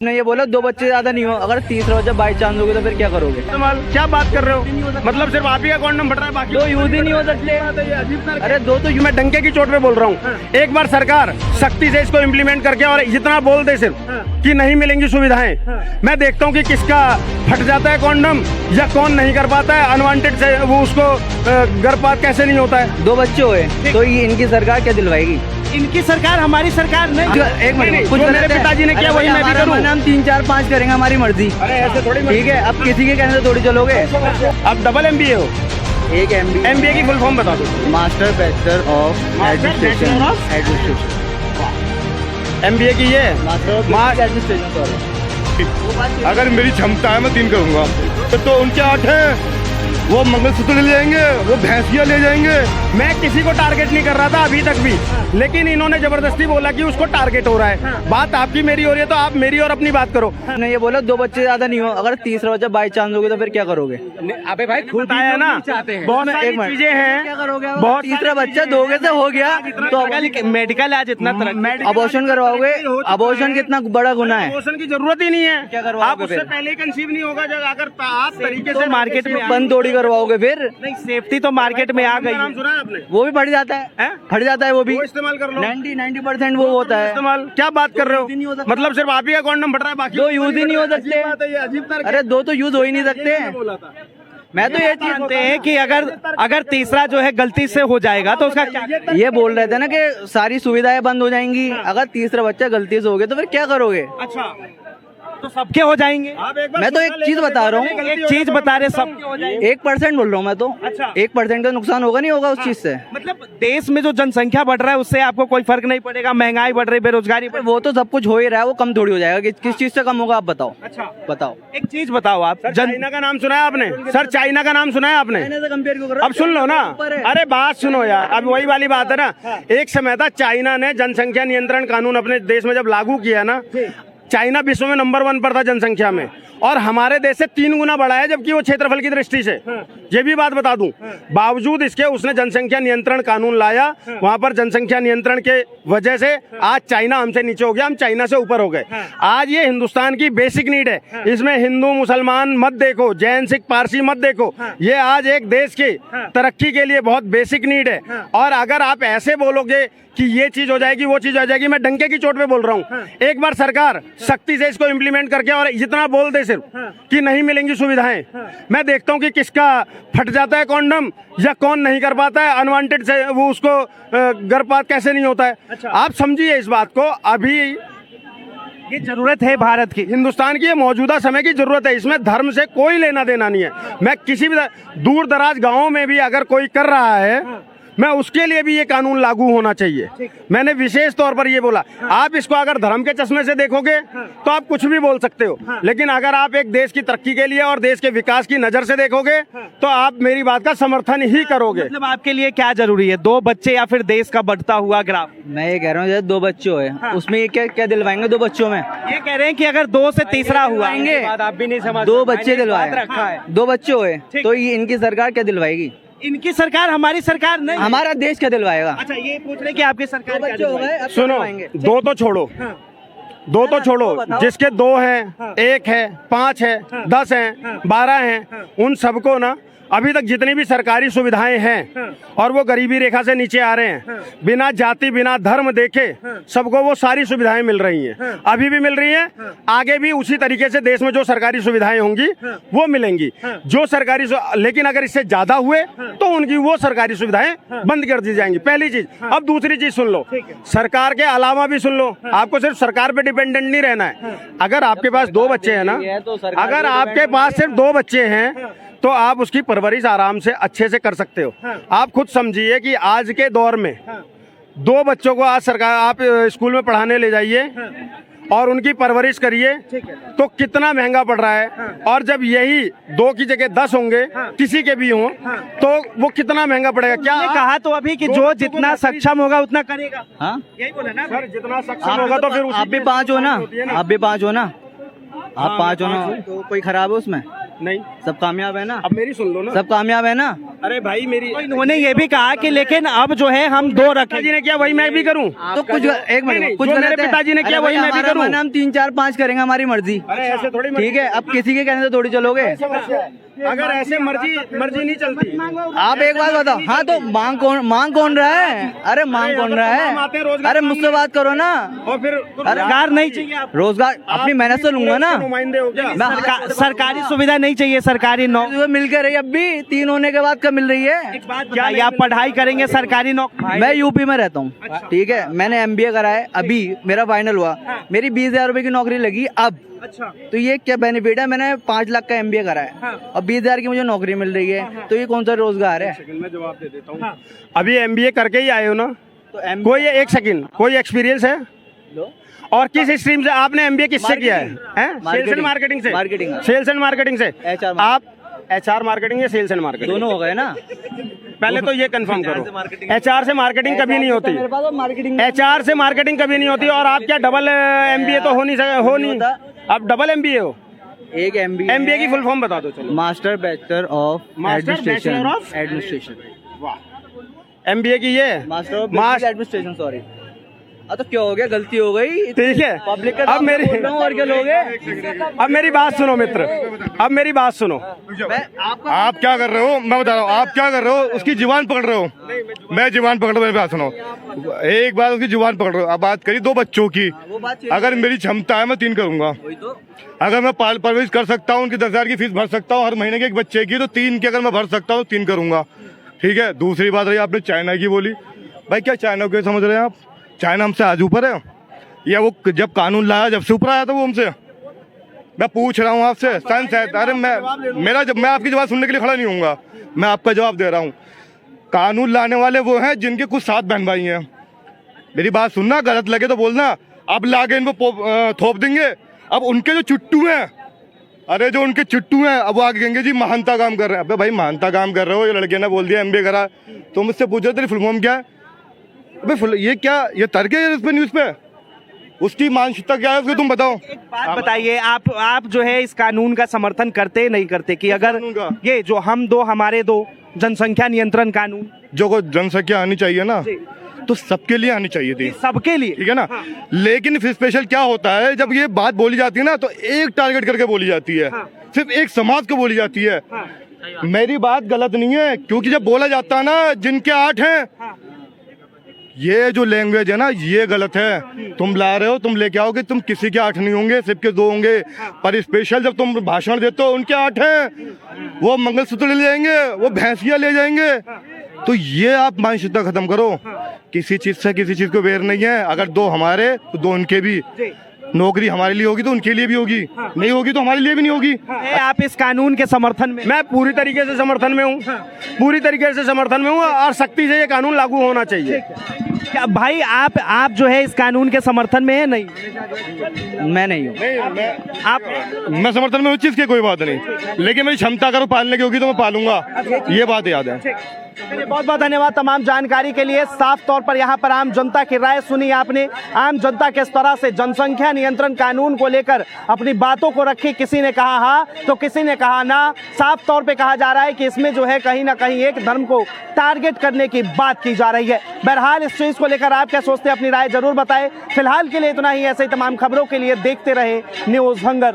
ने ये बोला 2 बच्चे ज्यादा नहीं हो, अगर तीसरा बच्चा बाई चांस होगा तो फिर क्या करोगे? क्या बात कर रहे हो? मतलब सिर्फ आप ही का कॉन्डम फट रहा है, बाकी 2 यूज ही नहीं हो सकते। अरे 2 तो मैं डंके की चोट पे बोल रहा हूँ। एक बार सरकार सख्ती से इसको इम्प्लीमेंट करके और इतना बोल दे सिर्फ कि नहीं मिलेंगी सुविधाएं, मैं देखता हूँ कि किसका फट जाता है कॉन्डम या कौन नहीं कर पाता है अनवांटेड से, वो उसको गर्भपात कैसे नहीं होता है। 2 बच्चे हुए तो ये इनकी सरकार क्या दिलवाएगी? इनकी सरकार, हमारी सरकार नहीं। एक मिनट, कुछ मेरे पिताजी ने किया वही मैं भी करूँ। हम 3 4 5 करेंगे, हमारी मर्जी। अरे ऐसे थोड़ी ठीक है, अब किसी के कहने से थोड़ी चलोगे। अब डबल MBA हो, एक MBA की फुल फॉर्म बता दो। Master bachelor of administration. MBA की ये मास्टर एडमिनिस्ट्रेशन। अगर मेरी क्षमता है मैं 3 करूंगा, तो उनके 8 है। वो मंगलसूत्र ले जाएंगे, वो भैंसिया ले जाएंगे। मैं किसी को टारगेट नहीं कर रहा था अभी तक भी, लेकिन इन्होंने जबरदस्ती बोला कि उसको टारगेट हो रहा है। बात आपकी मेरी हो रही है तो आप मेरी और अपनी बात करो। ने ये बोला 2 बच्चे ज्यादा नहीं हो, अगर तीसरा बच्चा बाई चांस होगा तो फिर क्या करोगे? अबे भाई खुद बताया ना, बहुत सारी चीजें हैं। क्या करोगे? बहुत तीसरा बच्चा दोगे से हो गया तो मेडिकल आज इतना अबॉर्शन करवाओगे? अबॉर्शन कितना बड़ा गुना है? अबॉर्शन की जरूरत ही नहीं है। क्या करवाओगे आप उससे फिर? पहले ही कंसीव नहीं होगा जब अगर आप तरीके से मार्केट में बंद थोड़ी करवाओगे फिर? नहीं, सेफ्टी तो मार्केट में आ गई नाम है। सुना है आपने? वो भी फट जाता है, फट जाता है वो भी। वो इस्तेमाल कर लो। 90% वो होता है। इस्तेमाल क्या बात कर रहे यूज ही नहीं हो हो? सकता। मतलब सिर्फ आप ही का कॉन्डम फट रहा है, बाकी 2 यूज ही नहीं हो सकते। अजीब बात है ये, अजीब तरह अरे 2 तो यूज हो ही नहीं सकते। बोला था। मैं तो ये चीज जानते हैं कि अगर तीसरा जो है गलती से हो जाएगा तो उसका क्या? ये बोल रहे थे ना कि सारी सुविधाएं बंद हो जाएंगी, अगर तीसरा बच्चा गलती से हो गया तो फिर क्या करोगे? अच्छा, तो सबके हो जाएंगे। आप एक बार मैं तो एक चीज बता रहा हूँ, एक चीज बता रहे, सबके हो जाएंगे। 1% बोल रहा हूँ मैं तो। अच्छा। 1% का नुकसान होगा नहीं होगा उस चीज से? मतलब देश में जो जनसंख्या बढ़ रहा है उससे आपको कोई फर्क नहीं पड़ेगा? महंगाई बढ़ रही, बेरोजगारी बढ़ वो तो सब कुछ हो ही रहा है, वो कम थोड़ी हो जाएगा। किस चीज से कम होगा आप बताओ? अच्छा बताओ। एक चीज बताओ आप, चाइना का नाम सुना है आपने? सर चाइना का नाम सुना है आपने? कंपेयर क्यों कर रहे हो? अब सुन लो ना, अरे बात सुनो यार, अब वही वाली बात है ना। एक समय था चाइना ने जनसंख्या नियंत्रण कानून अपने देश में जब लागू किया ना, चाइना विश्व में नंबर 1 पर था जनसंख्या में, और हमारे देश से 3 गुना बढ़ा है, जबकि वो क्षेत्रफल की दृष्टि से। ये भी बात बता दूं, बावजूद इसके उसने जनसंख्या नियंत्रण कानून लाया। वहां पर जनसंख्या नियंत्रण के वजह से आज चाइना हमसे नीचे हो गया, हम चाइना से ऊपर हो गए। आज ये हिंदुस्तान की बेसिक नीड है, इसमें हिंदू मुसलमान मत देखो, जैन सिख पारसी मत देखो, ये आज एक देश की तरक्की के लिए बहुत बेसिक नीड है। और अगर आप ऐसे बोलोगे कि ये चीज हो जाएगी, वो चीज हो जाएगी, मैं डंके की चोट पे बोल रहा हूँ। एक बार सरकार सख्ती से इसको इम्प्लीमेंट करके और इतना बोल दे सिर्फ कि नहीं मिलेंगी सुविधाएं, मैं देखता हूँ कि किसका फट जाता है कॉन्डम या कौन नहीं कर पाता है अनवांटेड से, वो उसको गर्भपात कैसे नहीं होता है। आप समझिए इस बात को, अभी ये जरूरत है भारत की, हिंदुस्तान की ये मौजूदा समय की जरूरत है। इसमें धर्म से कोई लेना देना नहीं है। मैं किसी भी दूर दराज गाँव में भी अगर कोई कर रहा है, मैं उसके लिए भी ये कानून लागू होना चाहिए। मैंने विशेष तौर पर ये बोला। आप इसको अगर धर्म के चश्मे से देखोगे तो आप कुछ भी बोल सकते हो, लेकिन अगर आप एक देश की तरक्की के लिए और देश के विकास की नजर से देखोगे तो आप मेरी बात का समर्थन ही करोगे। मतलब आपके लिए क्या जरूरी है, 2 बच्चे या फिर देश का बढ़ता हुआ ग्राफ? मैं ये कह रहा हूँ 2 बच्चे हुए, उसमें ये क्या क्या दिलवाएंगे 2 बच्चों में? ये कह रहे हैं कि अगर 2 से तीसरा हुआ, आप भी नहीं समझ, 2 बच्चे दिलवाए, रखा है, 2 बच्चे हुए तो ये इनकी सरकार क्या दिलवाएगी? इनकी सरकार, हमारी सरकार नहीं। हमारा देश क्या दिलवाएगा? अच्छा, ये पूछ रहे कि आपकी सरकार 2 बच्चे हो गए, अब सुनो, दिलवाएंगे। 2 तो छोड़ो, 2 तो छोड़ो, जिसके 2 हैं, 1 है, 5 है, 10 हैं, 12 हैं, उन सबको ना अभी तक जितनी भी सरकारी सुविधाएं हैं और वो गरीबी रेखा से नीचे आ रहे हैं, बिना जाति बिना धर्म देखे सबको वो सारी सुविधाएं मिल रही हैं, अभी भी मिल रही हैं, आगे भी उसी तरीके से देश में जो सरकारी सुविधाएं होंगी वो मिलेंगी। जो सरकारी लेकिन अगर इससे ज्यादा हुए तो उनकी वो सरकारी सुविधाएं बंद कर दी जाएंगी, पहली चीज। अब दूसरी चीज सुन लो, सरकार के अलावा भी सुन लो, आपको सिर्फ सरकार पे डिपेंडेंट नहीं रहना है। अगर आपके पास 2 बच्चे हैं ना, अगर आपके पास सिर्फ 2 बच्चे हैं तो आप उसकी परवरिश आराम से अच्छे से कर सकते हो। आप खुद समझिए कि आज के दौर में 2 बच्चों को आज सरकार आप स्कूल में पढ़ाने ले जाइए और उनकी परवरिश करिए तो कितना महंगा पड़ रहा है। और जब यही 2 की जगह 10 होंगे, किसी के भी हों, तो वो कितना महंगा पड़ेगा। क्या कहा तो अभी कि जो जितना सक्षम होगा उतना करेगा। हाँ, यही बोला ना सर, जितना सक्षम होगा तो फिर आप भी 5 हो ना, आप भी 5 हो ना, आप 5 हो ना, तो कोई खराब है उसमें? नहीं, सब कामयाब है ना? अब मेरी सुन लो ना, सब कामयाब है ना? अरे भाई मेरी इन्होंने ये भी कहा कि लेकिन अब जो है हम 2 रखें। पिताजी ने किया वही मैं भी करूं। तो कुछ एक मिनट, कुछ जो मेरे गलत है। पिताजी ने अरे किया भाई, वही मैं भी हमारा करूं। मन है, हम 3 4 5 करेंगे, हमारी मर्जी। अरे ऐसे थोड़ी ठीक है, अब किसी के कहने से थोड़ी चलोगे। अगर ऐसे मर्जी नहीं चलती। आप एक बात बताओ, हाँ तो मांग कौन रहा है? अरे मांग कौन रहा है? अरे मुझसे बात करो ना। और फिर रोजगार नहीं चाहिए आपको? रोजगार अपनी मेहनत से लूंगा ना। नुमाइंदे हो क्या? सरकारी सुविधा नहीं चाहिए, सरकारी नौकरी मिल के रही, अब भी 3 होने के बाद कब मिल रही है? क्या आप पढ़ाई करेंगे सरकारी नौकरी? मैं यूपी में रहता हूँ, ठीक है, मैंने MBA करा है, अभी मेरा फाइनल हुआ, मेरी 20,000 रुपए की नौकरी लगी अब। अच्छा, तो ये क्या बेनिफिट है? मैंने 5 लाख का MBA करा है और 20,000 की मुझे नौकरी मिल रही है, तो ये कौन सा रोजगार है? मैं जवाब दे देता हूँ। अभी MBA करके ही आए हो ना, तो कोई एक सेकंड, कोई एक्सपीरियंस है? और किस स्ट्रीम से आपने MBA किससे किया है? सेल्स एंड मार्केटिंग से? मार्केटिंग। सेल्स एंड मार्केटिंग से HR आप HR मार्केटिंग या सेल्स एंड मार्केटिंग? दोनों हो गए ना। पहले तो ये कंफर्म करो, HR से मार्केटिंग कभी नहीं होती। मेरे पास मार्केटिंग HR से मार्केटिंग कभी नहीं होती। और आप क्या डबल MBA तो हो नहीं, आप डबल MBA हो। एक MBA की फुल फॉर्म बता दो चलो। Master bachelor of master administration. Bachelor of administration. वाह, MBA की ये मास्टर ऑफ एडमिनिस्ट्रेशन, सॉरी। तो क्या हो गया, गलती हो गई। ठीक है। पब्लिक का अब मेरी और क्या लोगे? अब मेरी बात सुनो मित्र, अब मेरी बात सुनो। आप क्या कर रहे हो? मैं बता रहा हूँ आप क्या कर रहे हो। उसकी जुबान पकड़ रहे हो। मैं जुबान पकड़ रहा हूँ, मेरी बात सुनो। एक बार उसकी जुबान पकड़ रहे हो। अब बात करी 2 बच्चों की। अगर मेरी क्षमता है मैं 3 करूंगा। अगर मैं पाल परवरिश कर सकता हूँ, उनकी 10,000 की फीस भर सकता हूँ हर महीने के एक बच्चे की, तो 3 की अगर मैं भर सकता हूँ 3 करूंगा। ठीक है। दूसरी बात रही आपने चाइना की बोली। भाई क्या चाइना को समझ रहे हैं आप? चाइना हमसे आज ऊपर है या वो जब कानून लाया जब से ऊपर आया था वो हमसे? मैं पूछ रहा हूँ आपसे, सेंस है? अरे मैं आपकी जवाब सुनने के लिए खड़ा नहीं हूँगा, मैं आपका जवाब दे रहा हूँ। कानून लाने वाले वो हैं जिनके कुछ 7 बहन भाई हैं। मेरी बात सुनना, गलत लगे तो बोलना। अब लाके इनको थोप देंगे। अब उनके जो चुट्टू हैं, अरे जो उनके चुट्टू हैं, अब वो आगे कहेंगे जी महानता काम कर रहे हैं। अबे भाई महानता काम कर रहे हो, ये लड़के ने बोल दिया MBA करा, तो मुझसे पूछ रहे तेरी फुल फॉर्म क्या है? अबे ये क्या, ये तर्क है इस पे, न्यूज़ पे? उसकी मानसिकता क्या है उसको तुम बताओ। एक बात बताइए, आप जो है इस कानून का समर्थन करते नहीं करते कि अगर ये जो हम 2 हमारे 2 जनसंख्या नियंत्रण कानून, जो को जनसंख्या आनी चाहिए ना, तो सबके लिए आनी चाहिए थी, सबके लिए, ठीक है ना। लेकिन फिर स्पेशल क्या होता है, जब ये बात बोली जाती है ना, तो एक टारगेट करके बोली जाती है, सिर्फ एक समाज को बोली जाती है। मेरी बात गलत नहीं है, क्योंकि जब बोला जाता है ना जिनके 8 हैं, ये जो लैंग्वेज है ना ये गलत है। तुम ला रहे हो, तुम लेके आओगे, तुम किसी के 8 नहीं होंगे, सबके 2 होंगे। पर स्पेशल जब तुम भाषण देते हो उनके 8 हैं, वो मंगलसूत्र ले जाएंगे, वो भैंसिया ले जाएंगे। तो ये आप मानसिकता खत्म करो। किसी चीज से किसी चीज को वेर नहीं है। अगर 2 हमारे तो 2 उनके भी। नौकरी हमारे लिए होगी तो उनके लिए भी होगी, नहीं होगी तो हमारे लिए भी नहीं होगी। आप इस कानून के समर्थन में? मैं पूरी तरीके से समर्थन में हूँ, पूरी तरीके से समर्थन में हूँ, और सख्ती से ये कानून लागू होना चाहिए। क्या भाई आप जो है इस कानून के समर्थन में है? नहीं, मैं नहीं हूँ। मैं समर्थन में उस चीज की कोई बात नहीं, लेकिन मेरी क्षमता अगर पालने की होगी तो मैं पालूंगा, ये बात याद है। बहुत बहुत धन्यवाद तमाम जानकारी के लिए। साफ तौर पर यहाँ पर आम जनता की राय सुनी आपने। आम जनता किस तरह से जनसंख्या नियंत्रण कानून को लेकर अपनी बातों को रखी, किसी ने कहा हाँ तो किसी ने कहा ना। साफ तौर पे कहा जा रहा है कि इसमें जो है कहीं ना कहीं एक धर्म को टारगेट करने की बात की जा रही है। बहरहाल इस चीज को लेकर आप क्या सोचते हैं, अपनी राय जरूर बताएं। फिलहाल के लिए इतना ही। ऐसे ही तमाम खबरों के लिए देखते रहे न्यूज़ हंगर।